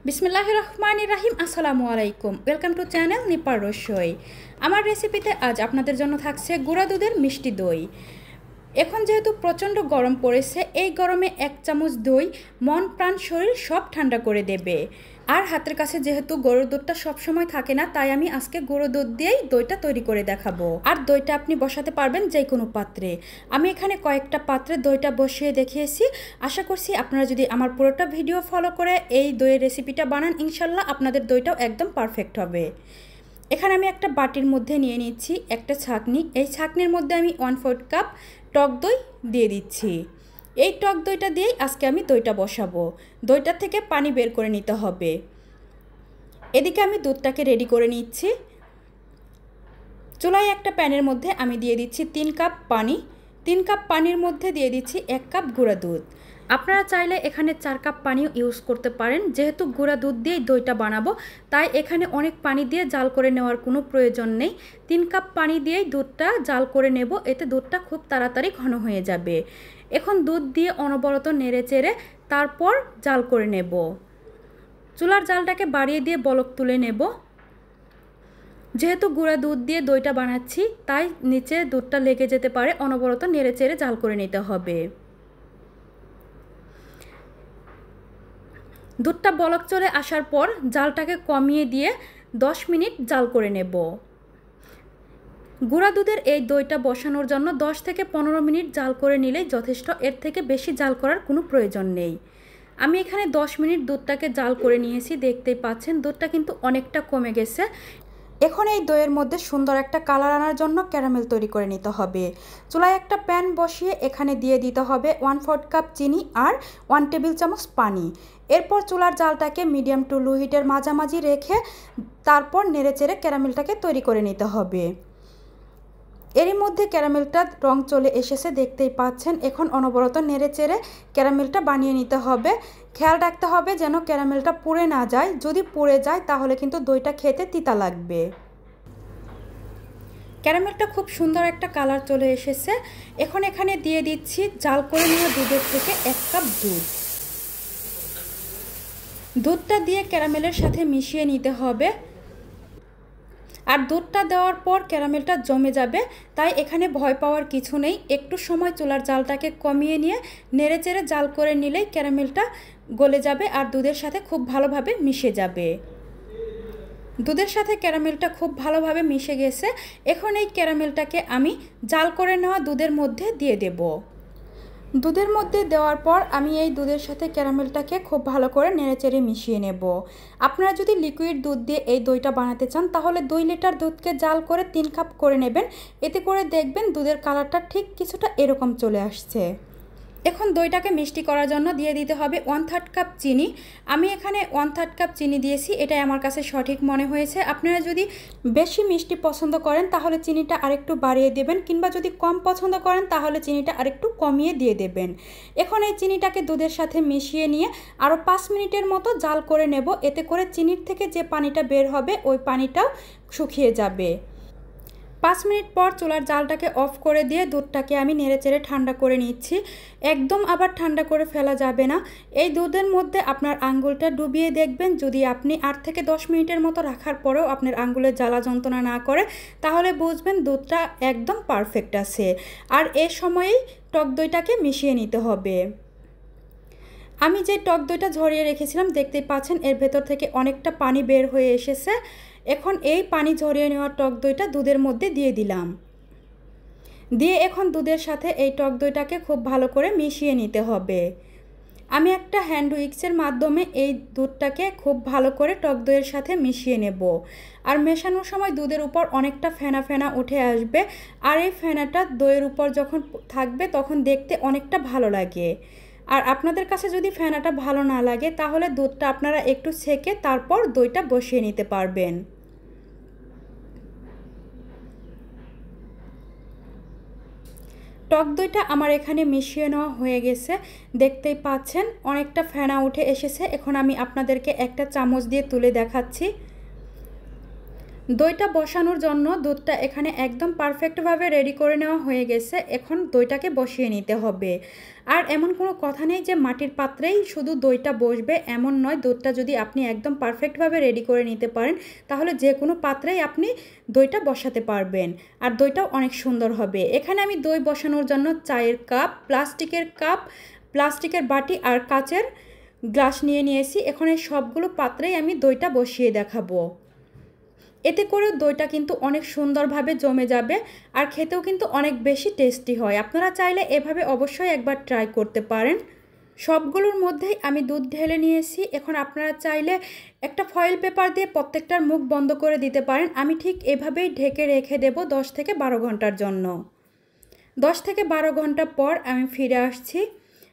বিসমিল্লাহির রহমানির রহিম। আসসালামু আলাইকুম। ওয়েলকাম টু চ্যানেল নিপার রসই। আমার রেসিপিতে আজ আপনাদের জন্য থাকছে গুঁড়া দুধের মিষ্টি দই। এখন যেহেতু প্রচণ্ড গরম পড়েছে, এই গরমে 1 চামচ দই মন প্রাণ শরীর সব ঠান্ডা করে দেবে। আর হাতের কাছে যেহেতু গরুর দুধটা সবসময় থাকে না, তাই আমি আজকে গরুর দুধ দিয়েই দইটা তৈরি করে দেখাবো। আর দইটা আপনি বসাতে পারবেন যে কোনো পাত্রে। আমি এখানে কয়েকটা পাত্রে দইটা বসিয়ে দেখিয়েছি। আশা করছি আপনারা যদি আমার পুরোটা ভিডিও ফলো করে এই দইয়ের রেসিপিটা বানান, ইনশাল্লাহ আপনাদের দইটাও একদম পারফেক্ট হবে। এখানে আমি একটা বাটির মধ্যে নিয়ে নিচ্ছি একটা ছাঁকনি। এই ছাঁকনির মধ্যে আমি 1/4 কাপ টক দই দিয়ে দিচ্ছি। এই টক দইটা দিয়েই আজকে আমি দইটা বসাবো। দইটা থেকে পানি বের করে নিতে হবে। এদিকে আমি দুধটাকে রেডি করে নিচ্ছি। চুলায় একটা প্যানের মধ্যে আমি দিয়ে দিচ্ছি 3 কাপ পানি। 3 কাপ পানির মধ্যে দিয়ে দিচ্ছি 1 কাপ গুঁড়া দুধ। আপনারা চাইলে এখানে 4 কাপ পানিও ইউজ করতে পারেন। যেহেতু গুঁড়া দুধ দিয়েই দইটা বানাবো, তাই এখানে অনেক পানি দিয়ে জাল করে নেওয়ার কোনো প্রয়োজন নেই। 3 কাপ পানি দিয়েই দুধটা জাল করে নেব, এতে দুধটা খুব তাড়াতাড়ি ঘন হয়ে যাবে। এখন দুধ দিয়ে অনবরত নেড়ে চেড়ে তারপর জাল করে নেব। চুলার জালটাকে বাড়িয়ে দিয়ে বলক তুলে নেব। যেহেতু গুঁড়া দুধ দিয়ে দইটা বানাচ্ছি, তাই নিচে দুধটা লেগে যেতে পারে, অনবরত নেড়ে চেড়ে জাল করে নিতে হবে। দুধটা বলক চলে আসার পর জালটাকে কমিয়ে দিয়ে 10 মিনিট জাল করে নেব। গুঁড়া দুধের এই দইটা বসানোর জন্য 10 থেকে 15 মিনিট জাল করে নিলেই যথেষ্ট। এর থেকে বেশি জাল করার কোনো প্রয়োজন নেই। আমি এখানে 10 মিনিট দুধটাকে জাল করে নিয়েছি। দেখতেই পাচ্ছেন দুধটা কিন্তু অনেকটা কমে গেছে। এখন এই দইয়ের মধ্যে সুন্দর একটা কালার আনার জন্য ক্যারামেল তৈরি করে নিতে হবে। চুলায় একটা প্যান বসিয়ে এখানে দিয়ে দিতে হবে 1/4 কাপ চিনি আর 1 টেবিল চামচ পানি। এরপর চুলার জালটাকে মিডিয়াম টু লো হিটের মাঝামাঝি রেখে তারপর নেড়েচেড়ে ক্যারামেলটাকে তৈরি করে নিতে হবে। এরই মধ্যে ক্যারামেলটার রং চলে এসেছে, দেখতেই পাচ্ছেন। এখন অনবরত নেড়েচেড়ে ক্যারামেলটা বানিয়ে নিতে হবে। খেয়াল রাখতে হবে যেন ক্যারামেলটা পুড়ে না যায়। যদি পুড়ে যায় তাহলে কিন্তু দইটা খেতে তিতা লাগবে। ক্যারামেলটা খুব সুন্দর একটা কালার চলে এসেছে। এখন এখানে দিয়ে দিচ্ছি জাল করে নেওয়া দুধের থেকে 1 কাপ দুধ। দুধটা দিয়ে ক্যারামেলের সাথে মিশিয়ে নিতে হবে। আর দুধটা দেওয়ার পর ক্যারামেলটা জমে যাবে, তাই এখানে ভয় পাওয়ার কিছু নেই। একটু সময় চুলার জালটাকে কমিয়ে নিয়ে নেড়েচেড়ে জাল করে নিলেই ক্যারামেলটা গলে যাবে আর দুধের সাথে খুব ভালোভাবে মিশে যাবে। দুধের সাথে ক্যারামেলটা খুব ভালোভাবে মিশে গেছে। এখন এই ক্যারামেলটাকে আমি জাল করে নেওয়া দুধের মধ্যে দিয়ে দেব। দুধের মধ্যে দেওয়ার পর আমি এই দুধের সাথে ক্যারামেলটাকে খুব ভালো করে নেড়েচেড়ে মিশিয়ে নেব। আপনারা যদি লিকুইড দুধ দিয়ে এই দইটা বানাতে চান তাহলে 2 লিটার দুধকে জাল করে 3 কাপ করে নেবেন। এতে করে দেখবেন দুধের কালারটা ঠিক কিছুটা এরকম চলে আসছে। এখন দইটাকে মিষ্টি করার জন্য দিয়ে দিতে হবে 1/3 কাপ চিনি। আমি এখানে 1/3 কাপ চিনি দিয়েছি, এটাই আমার কাছে সঠিক মনে হয়েছে। আপনারা যদি বেশি মিষ্টি পছন্দ করেন তাহলে চিনিটা আরেকটু বাড়িয়ে দেবেন, কিংবা যদি কম পছন্দ করেন তাহলে চিনিটা আরেকটু কমিয়ে দিয়ে দেবেন। এখন এই চিনিটাকে দুধের সাথে মিশিয়ে নিয়ে আরও 5 মিনিটের মতো জাল করে নেব। এতে করে চিনির থেকে যে পানিটা বের হবে ওই পানিটাও শুকিয়ে যাবে। 5 মিনিট পর চুলার জালটাকে অফ করে দিয়ে দুধটাকে আমি নেড়েচেড়ে ঠান্ডা করে নিচ্ছি। একদম আবার ঠান্ডা করে ফেলা যাবে না। এই দুধের মধ্যে আপনার আঙ্গুলটা ডুবিয়ে দেখবেন। যদি আপনি 8 থেকে 10 মিনিটের মতো রাখার পরেও আপনার আঙ্গুলের জ্বালা যন্ত্রণা না করে, তাহলে বুঝবেন দুধটা একদম পারফেক্ট আছে। আর এ সময়েই টক দইটাকে মিশিয়ে নিতে হবে। আমি যে টক দইটা ঝরিয়ে রেখেছিলাম, দেখতেই পাচ্ছেন এর ভেতর থেকে অনেকটা পানি বের হয়ে এসেছে। এখন এই পানি ঝরিয়ে নেওয়া টক দইটা দুধের মধ্যে দিয়ে দিলাম। দিয়ে এখন দুধের সাথে এই টক দইটাকে খুব ভালো করে মিশিয়ে নিতে হবে। আমি একটা হ্যান্ড উইক্সের মাধ্যমে এই দুধটাকে খুব ভালো করে টক দইয়ের সাথে মিশিয়ে নেব। আর মেশানোর সময় দুধের উপর অনেকটা ফেনা ফেনা উঠে আসবে। আর এই ফেনাটা দইয়ের উপর যখন থাকবে তখন দেখতে অনেকটা ভালো লাগে। আর আপনাদের কাছে যদি ফেনাটা ভালো না লাগে তাহলে দুধটা আপনারা একটু ছেঁকে তারপর দইটা বসিয়ে নিতে পারবেন। টক দইটা আমার এখানে মিশিয়ে নেওয়া হয়ে গেছে, দেখতেই পাচ্ছেন অনেকটা ফেনা উঠে এসেছে। এখন আমি আপনাদেরকে একটা চামচ দিয়ে তুলে দেখাচ্ছি। দইটা বসানোর জন্য দুধটা এখানে একদম পারফেক্টভাবে রেডি করে নেওয়া হয়ে গেছে। এখন দইটাকে বসিয়ে নিতে হবে। আর এমন কোনো কথা নেই যে মাটির পাত্রেই শুধু দইটা বসবে, এমন নয়। দুধটা যদি আপনি একদম পারফেক্টভাবে রেডি করে নিতে পারেন তাহলে যে কোনো পাত্রেই আপনি দইটা বসাতে পারবেন, আর দইটাও অনেক সুন্দর হবে। এখানে আমি দই বসানোর জন্য চায়ের কাপ, প্লাস্টিকের বাটি আর কাচের গ্লাস নিয়ে নিয়েছি। এখন এই সবগুলো পাত্রেই আমি দইটা বসিয়ে দেখাবো। এতে করে দইটা কিন্তু অনেক সুন্দরভাবে জমে যাবে আর খেতেও কিন্তু অনেক বেশি টেস্টি হয়। আপনারা চাইলে এভাবে অবশ্যই একবার ট্রাই করতে পারেন। সবগুলোর মধ্যেই আমি দুধ ঢেলে নিয়েছি। এখন আপনারা চাইলে একটা ফয়েল পেপার দিয়ে প্রত্যেকটার মুখ বন্ধ করে দিতে পারেন। আমি ঠিক এভাবেই ঢেকে রেখে দেব 10 থেকে 12 ঘন্টার জন্য। 10 থেকে 12 ঘন্টা পর আমি ফিরে আসছি।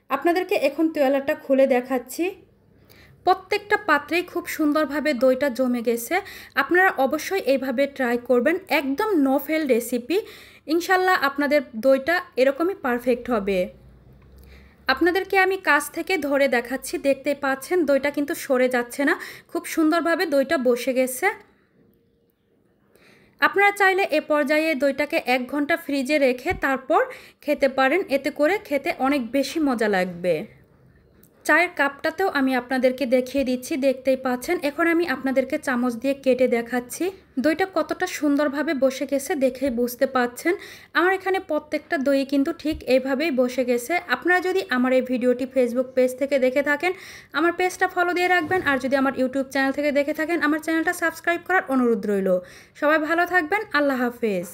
আপনাদেরকে এখন তুয়ালাটা খুলে দেখাচ্ছি। প্রত্যেকটা পাত্রেই খুব সুন্দরভাবে দইটা জমে গেছে। আপনারা অবশ্যই এইভাবে ট্রাই করবেন, একদম নো ফেল রেসিপি। ইনশাল্লাহ আপনাদের দইটা এরকমই পারফেক্ট হবে। আপনাদেরকে আমি কাছ থেকে ধরে দেখাচ্ছি, দেখতেই পাচ্ছেন দইটা কিন্তু সরে যাচ্ছে না, খুব সুন্দরভাবে দইটা বসে গেছে। আপনারা চাইলে এ পর্যায়ে দইটাকে 1 ঘন্টা ফ্রিজে রেখে তারপর খেতে পারেন, এতে করে খেতে অনেক বেশি মজা লাগবে। চায়ের কাপটাতেও আমি আপনাদেরকে দেখিয়ে দিচ্ছি, দেখতেই পাচ্ছেন। এখন আমি আপনাদেরকে চামচ দিয়ে কেটে দেখাচ্ছি দইটা কতটা সুন্দরভাবে বসে গেছে, দেখেই বুঝতে পাচ্ছেন। আমার এখানে প্রত্যেকটা দই কিন্তু ঠিক এইভাবেই বসে গেছে। আপনারা যদি আমার এই ভিডিওটি ফেসবুক পেজ থেকে দেখে থাকেন আমার পেজটা ফলো দিয়ে রাখবেন, আর যদি আমার ইউটিউব চ্যানেল থেকে দেখে থাকেন আমার চ্যানেলটা সাবস্ক্রাইব করার অনুরোধ রইল। সবাই ভালো থাকবেন, আল্লাহ হাফেজ।